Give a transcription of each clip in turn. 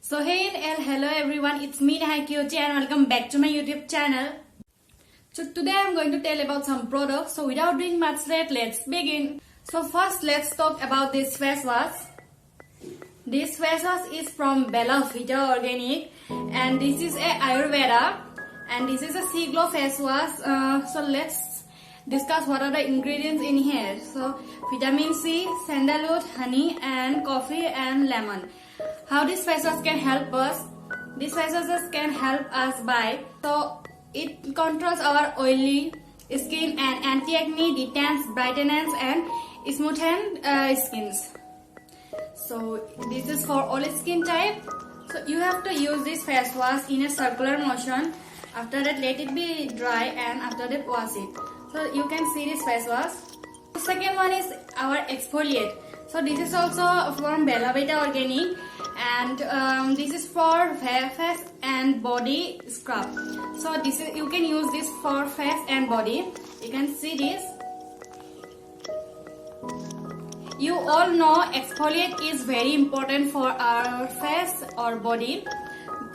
So hey and hello everyone, it's me Neha Kyochi and welcome back to my YouTube channel. So today I'm going to tell about some products. So without doing much let's begin. So first let's talk about this face wash. This face wash is from Bella Vita Organic and this is a Ayurveda and this is a Sea Glow face wash. So let's discuss what are the ingredients in here. So vitamin C, sandalwood, honey and coffee and lemon. How this face wash can help us? This face wash can help us by it controls our oily skin and anti-acne, detans, brightens and smoothens skins. So this is for all skin type. So you have to use this face wash in a circular motion. After that let it be dry and after that wash it. So you can see this face wash. The second one is our exfoliate. So this is also from Bella Vita Organic and this is for face and body scrub. So this is, you can use this for face and body. You can see this. You all know exfoliate is very important for our face or body,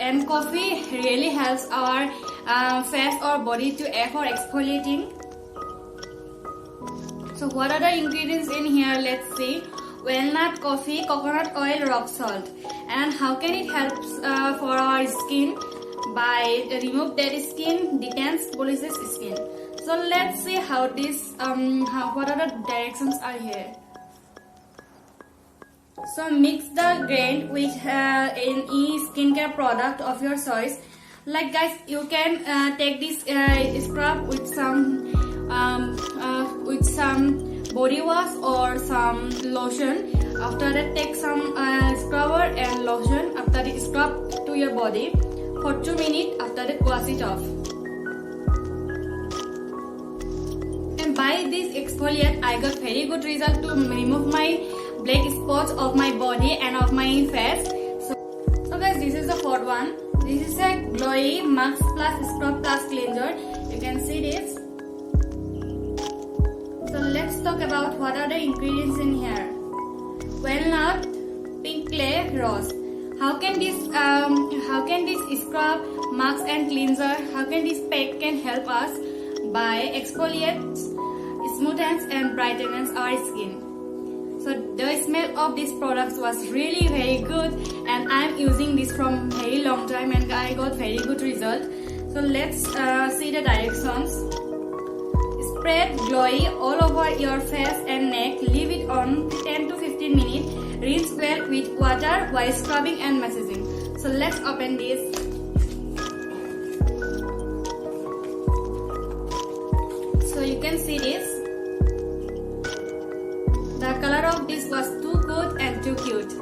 and coffee really helps our face or body to for exfoliating. So what are the ingredients in here? Let's see. Walnut, coffee, coconut oil, rock salt. And how can it help for our skin? By remove dead skin, detans, polishes skin. So let's see how this what are the directions are here. So mix the grain with any skincare product of your choice. Like guys, you can take this scrub with some body wash or some lotion. After that take some scrubber and lotion. After that scrub to your body for 2 minutes. After that wash it off. And by this exfoliate I got very good result to remove my black spots of my body and of my face. So guys, this is the fourth one. This is a glowy mask plus scrub plus cleanser. You can see this. So let's talk about what are the ingredients in here. Walnut, pink clay, rose. How can this scrub, mask and cleanser, how can this pack can help us by exfoliates, smoothens and brightens our skin. So the smell of these products was really very good and I'm using this from very long time and I got very good result. So let's see the directions. Spread glowy all over your face and neck. Leave it on 10 to 15 minutes. Rinse well with water while scrubbing and massaging. So let's open this. So you can see this. The color of this was too good and too cute.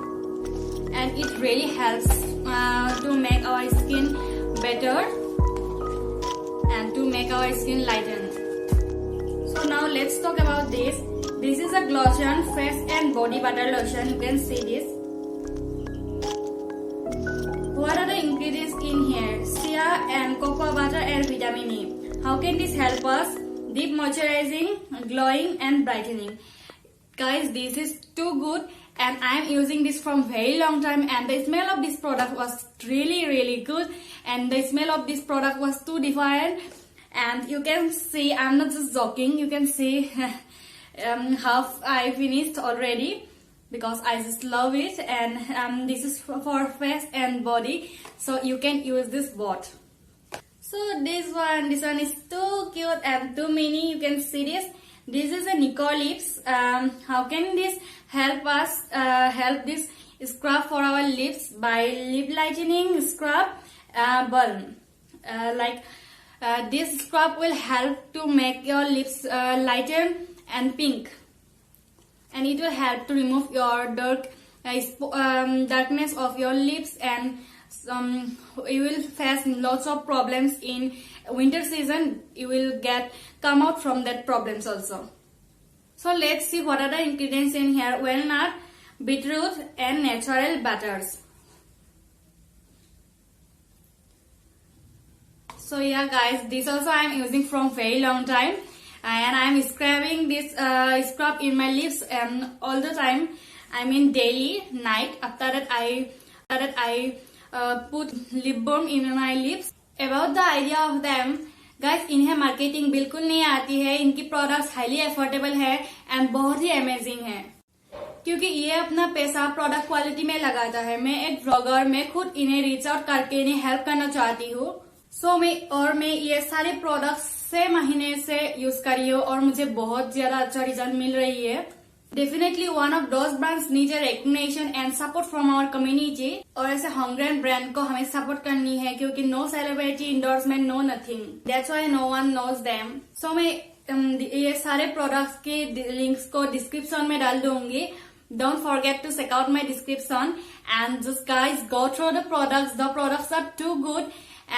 And it really helps to make our skin better and to make our skin lighten. So now let's talk about this. This is a lotion, face and body butter lotion. You can see this. What are the ingredients in here? Shea and cocoa butter and vitamin E. How can this help us? Deep moisturizing, glowing and brightening. Guys, this is too good and I am using this from very long time and the smell of this product was really good and the smell of this product was too different. And you can see, I'm not just joking, you can see half I finished already because I just love it. And this is for face and body, so you can use this both. So this one is too cute and too many. You can see this. This is a Nico Lips. How can this help us? Help this scrub for our lips by lip lightening scrub balm. This scrub will help to make your lips lighten and pink, and it will help to remove your darkness of your lips, and you will face lots of problems in winter season. You will come out from that problems also. So let's see what are the ingredients in here. Walnut, beetroot and natural butters. So yeah guys, this also I am using from very long time and I am scrubbing this scrub in my lips all the time. I mean daily, night. After that I put lip balm in my lips. About the idea of them, guys, इन्हें marketing बिल्कुल नहीं आती है. इनकी products highly affordable है and बहुत ही amazing है, क्योंकि ये अपना पैसा प्रोडक्ट क्वालिटी में लगाता है. मैं एक ब्लॉगर, मैं खुद इन्हें रीच आउट करके इन्हें हेल्प करना चाहती हूँ. मैं ये सारे प्रोडक्ट्स 6 महीने से यूज करी हूँ और मुझे बहुत ज्यादा अच्छा रिजल्ट मिल रही है. Definitely one of those brands need a recognition and support from our community. और ऐसे होमग्रेन ब्रांड को हमें सपोर्ट करनी है, क्योंकि no celebrity endorsement, no nothing, that's why no one knows them. So मैं ये सारे प्रोडक्ट्स के लिंक्स को डिस्क्रिप्शन में डाल दूंगी. Don't forget to check out my description and just guys go through the products. The products are too good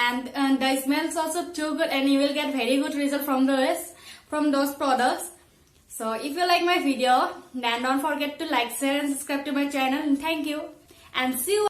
and the smells also too good, and you will get very good result from those products. So if you like my video, then don't forget to like, share and subscribe to my channel. And thank you and see you.